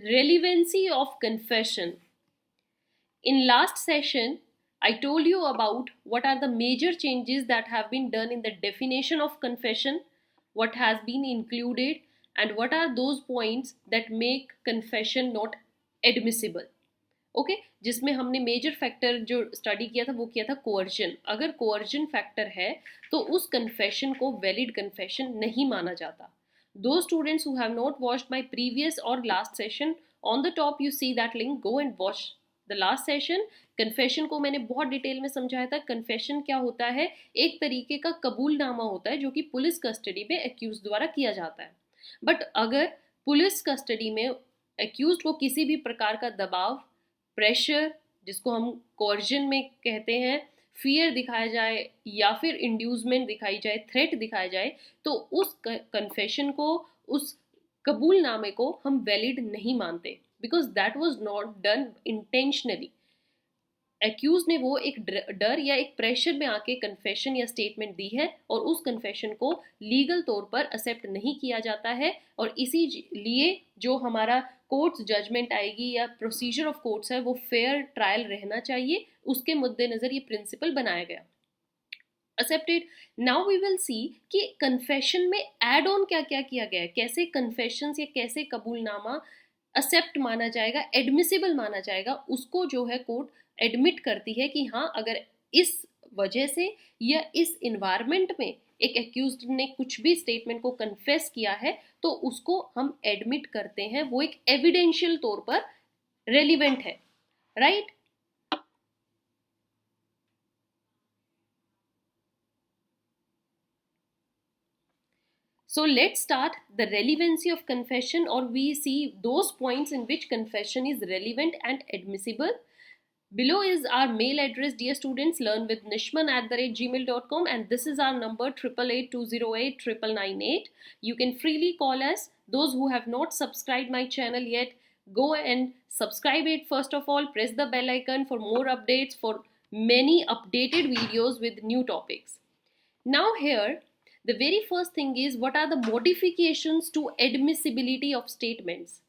Relevancy of confession. In last session, I told you about what are the major changes that have been done in the definition of confession, what has been included, and what are those points that make confession not admissible. Okay जिसमें हमने major factor जो study किया था वो किया था coercion. अगर coercion factor है तो उस कन्फेशन को वैलिड कन्फेशन नहीं माना जाता. दो students who have not watched my previous और last session, on the top you see that link, go and watch the last session. Confession को मैंने बहुत डिटेल में समझाया था. कन्फेशन क्या होता है? एक तरीके का कबूलनामा होता है जो कि पुलिस कस्टडी में एक्यूज द्वारा किया जाता है. बट अगर पुलिस कस्टडी में एक्यूज को किसी भी प्रकार का दबाव, प्रेशर, जिसको हम कोर्जन में कहते हैं, फियर दिखाया जाए या फिर इंड्यूसमेंट दिखाई जाए, थ्रेट दिखाया जाए, तो उस कन्फेशन को, उस कबूलनामे को हम वैलिड नहीं मानते, because that was not done intentionally. Accused ने वो एक डर या एक प्रेशर में आके कन्फेशन या स्टेटमेंट दी है और उस कन्फेशन को लीगल तौर पर एक्सेप्ट नहीं किया जाता है. और इसी लिए जो हमारा कोर्ट्स जजमेंट आएगी या प्रोसीजर ऑफ कोर्ट्स है वो फेयर ट्रायल रहना चाहिए, उसके मुद्देनजर ये प्रिंसिपल बनाया गया. Accepted. Now we will see कि कन्फेशन में एड ऑन क्या क्या किया गया है, कैसे कन्फेशंस या कैसे कबूलनामा एक्सेप्ट माना जाएगा, एडमिसिबल माना जाएगा. उसको जो है कोर्ट एडमिट करती है कि हाँ, अगर इस वजह से या इस इन्वायरमेंट में एक एक्यूज्ड ने कुछ भी स्टेटमेंट को कन्फेस किया है तो उसको हम एडमिट करते हैं, वो एक एविडेंशियल तौर पर रेलिवेंट है. Right? So let's start the relevancy of confession, or we see those points in which confession is relevant and admissible. Below is our mail address, dear students, learnwithnishman@gmail.com, and this is our number 8882089998. You can freely call us. Those who have not subscribed my channel yet, go and subscribe it first of all. Press the bell icon for more updates, for many updated videos with new topics. Now here, the very first thing is, what are the modifications to admissibility of statements?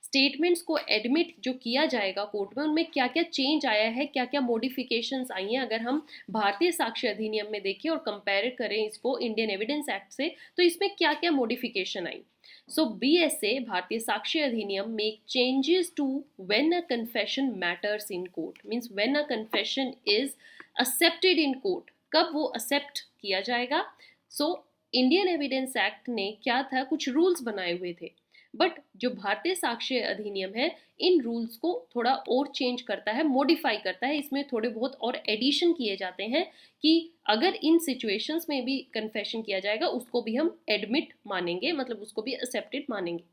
Statements को admit जो किया जाएगा court में, उनमें क्या क्या change आया है, क्या क्या मॉडिफिकेशंस आई हैं. अगर हम भारतीय साक्ष्य अधिनियम में देखें और कंपेयर करें इसको इंडियन एविडेंस एक्ट से, तो इसमें क्या क्या modification I. So BSA, Bharatiya Sakshya Adhiniyam, make changes to when a confession matters in court. Means when a confession is accepted in court, कब वो एक्सेप्ट किया जाएगा. सो इंडियन एविडेंस एक्ट ने क्या था, कुछ रूल्स बनाए हुए थे. बट जो भारतीय साक्ष्य अधिनियम है, इन रूल्स को थोड़ा और चेंज करता है, मॉडिफाई करता है. इसमें थोड़े बहुत और एडिशन किए जाते हैं कि अगर इन सिचुएशंस में भी कन्फेशन किया जाएगा उसको भी हम एडमिट मानेंगे, मतलब उसको भी एक्सेप्टेड मानेंगे.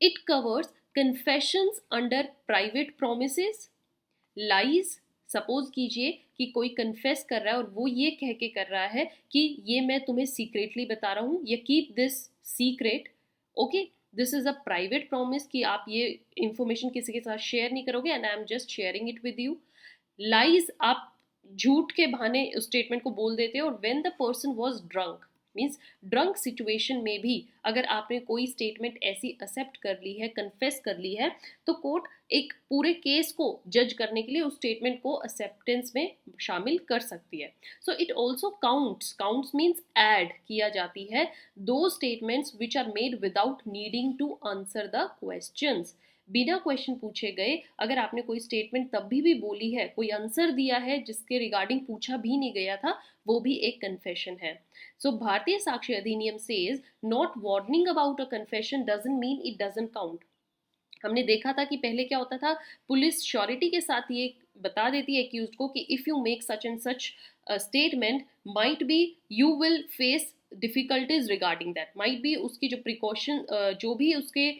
It covers confessions under private promises, lies. Suppose कीजिए कि कोई कन्फेस कर रहा है और वो ये कह के कर रहा है कि ये मैं तुम्हें सीक्रेटली बता रहा हूँ, या keep this secret. Okay, this is a private promise कि आप ये इंफॉर्मेशन किसी के साथ शेयर नहीं करोगे, and I am just sharing it with you. Lies, आप झूठ के बहाने उस स्टेटमेंट को बोल देते हो. और when the person was drunk, means drunk situation में भी अगर आपने कोई स्टेटमेंट ऐसी एक्सेप्ट कर ली है, कन्फेस कर ली है, तो कोर्ट एक पूरे केस को जज करने के लिए उस स्टेटमेंट को एक्सेप्टेंस में शामिल कर सकती है. So it also counts means add किया जाती है दो statements which are made without needing to answer the questions. बिना क्वेश्चन पूछे गए अगर आपने कोई स्टेटमेंट तब भी बोली है, कोई आंसर दिया है जिसके रिगार्डिंग पूछा भी नहीं गया था, वो भी एक कन्फेशन है. सो भारतीय साक्ष्य अधिनियम says not warning about a confession doesn't mean it doesn't count. हमने देखा था कि पहले क्या होता था, पुलिस श्योरिटी के साथ ये बता देती है एक्यूज्ड को कि if you make such and such statement, might be you will face difficulties regarding that. Might be उसकी जो प्रिकॉशन, जो भी उसके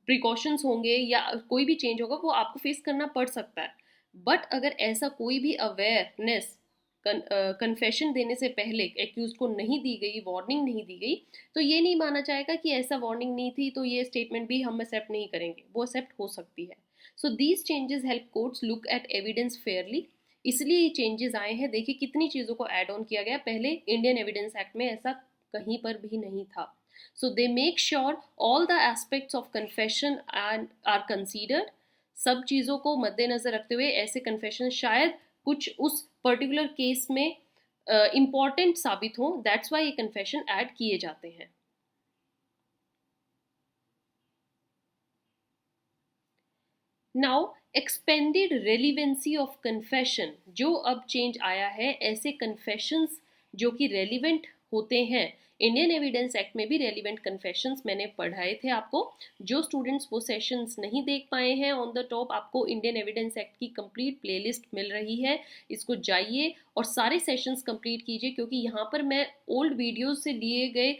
प्रिकॉशंस होंगे या कोई भी चेंज होगा वो आपको फेस करना पड़ सकता है. बट अगर ऐसा कोई भी अवेयरनेस कन्फेशन देने से पहले एक्यूज को नहीं दी गई, वार्निंग नहीं दी गई, तो ये नहीं माना जाएगा कि ऐसा वार्निंग नहीं थी तो ये स्टेटमेंट भी हम एक्सेप्ट नहीं करेंगे, वो एक्सेप्ट हो सकती है. So these changes help courts look at evidence Fairlie. इसलिए ये चेंजेस आए हैं। देखिए कितनी चीज़ों को ऐड ऑन किया गया, पहले इंडियन एविडेंस एक्ट में ऐसा कहीं पर भी नहीं था। So they make sure all the aspects of confession and are considered. सब चीज़ों को मद्देनजर रखते हुए ऐसे कन्फेशन शायद कुछ उस पर्टिकुलर केस में इम्पॉर्टेंट साबित हो, दैट्स वाई ये कन्फेशन ऐड किए जाते हैं। Now expanded relevancy of confession, जो अब चेंज आया है, ऐसे कन्फेशंस जो कि रेलिवेंट होते हैं। इंडियन एविडेंस एक्ट में भी रेलिवेंट कन्फेशंस मैंने पढ़ाए थे आपको। जो स्टूडेंट्स वो सेशंस नहीं देख पाए हैं, ऑन द टॉप आपको इंडियन एविडेंस एक्ट की कंप्लीट प्लेलिस्ट मिल रही है, इसको जाइए और सारे सेशंस कंप्लीट कीजिए, क्योंकि यहाँ पर मैं ओल्ड वीडियोज से लिए गए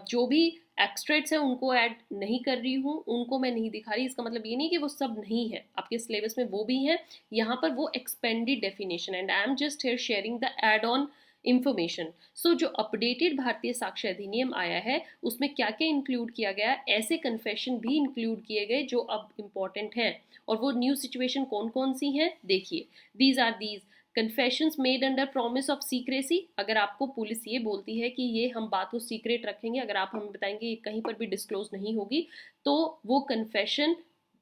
जो भी एक्सट्रैक्ट्स हैं उनको ऐड नहीं कर रही हूँ, उनको मैं नहीं दिखा रही। इसका मतलब ये नहीं कि वो सब नहीं है, आपके सिलेबस में वो भी हैं। यहाँ पर वो expanded definition and I am just here sharing the add on information. So जो अपडेटेड भारतीय साक्ष्य अधिनियम आया है उसमें क्या क्या इंक्लूड किया गया, ऐसे कन्फेशन भी इंक्लूड किए गए जो अब इम्पॉर्टेंट हैं। और वो न्यू सिचुएशन कौन कौन सी हैं देखिए। These are these confessions made under promise of secrecy. अगर आपको पुलिस ये बोलती है कि ये हम बात को सीक्रेट रखेंगे, अगर आप हमें बताएंगे ये कहीं पर भी डिस्क्लोज नहीं होगी, तो वो कन्फेशन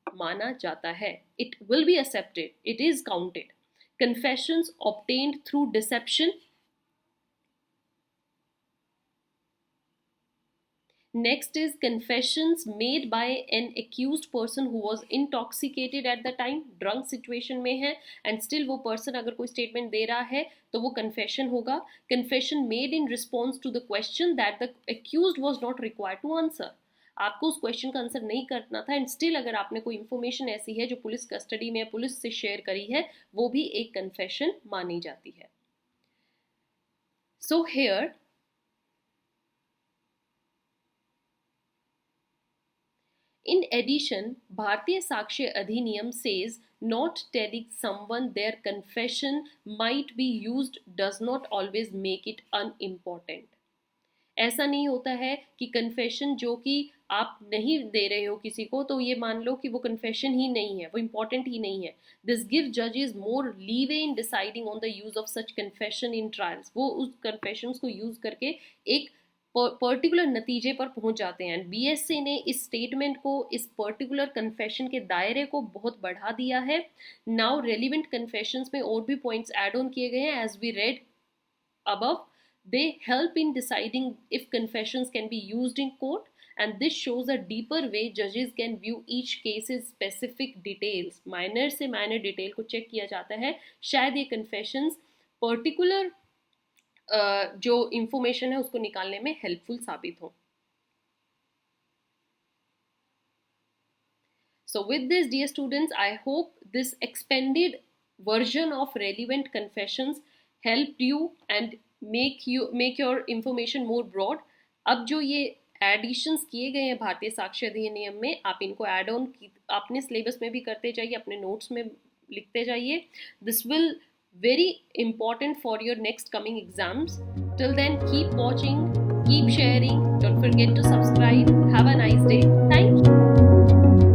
माना जाता है, it will be accepted, it is counted. Confessions obtained through deception. Next is confessions made by an accused person who was intoxicated at the time, drunk situation में है and still वो person अगर कोई statement दे रहा है तो वो confession होगा। Confession made in response to the question that the accused was not required to answer। आपको उस क्वेश्चन का आंसर नहीं करना था एंड स्टिल अगर आपने कोई इंफॉर्मेशन ऐसी है जो पुलिस कस्टडी में पुलिस से शेयर करी है, वो भी एक कन्फेशन मानी जाती है। So here in addition, Bharatiya Sakshya Adhiniyam says not telling someone their confession might be used does not always make it unimportant। ऐसा नहीं होता है कि कन्फेशन जो कि आप नहीं दे रहे हो किसी को तो ये मान लो कि वो कन्फेशन ही नहीं है, वो इम्पॉर्टेंट ही नहीं है। दिस गिव जजेस more leeway in deciding on the use of such confession in trials. वो उस कन्फेशंस को यूज करके एक पर्टिकुलर नतीजे पर पहुंच जाते हैं। बीएससी ने इस स्टेटमेंट को, इस पर्टिकुलर कन्फेशन के दायरे को बहुत बढ़ा दिया है। नाउ रेलिवेंट कन्फेशंस में और भी पॉइंट्स ऐड ऑन किए गए हैं as we read above। they help in deciding if confessions can be used in court, and this shows a deeper way judges can view each case's specific details। minor से minor detail को check किया जाता है, शायद ये confessions particular जो information है उसको निकालने में हेल्पफुल साबित हो। So with this, dear students, I hope this expanded version of relevant confessions helped you and make your information more broad। अब जो ये एडिशंस किए गए हैं भारतीय साक्ष्य अधिनियम में, आप इनको एड ऑन अपने सिलेबस में भी करते जाइए, अपने नोट्स में लिखते जाइए। This will very important for your next coming exams। Till then, keep watching, keep sharing, don't forget to subscribe। Have a nice day, thank you।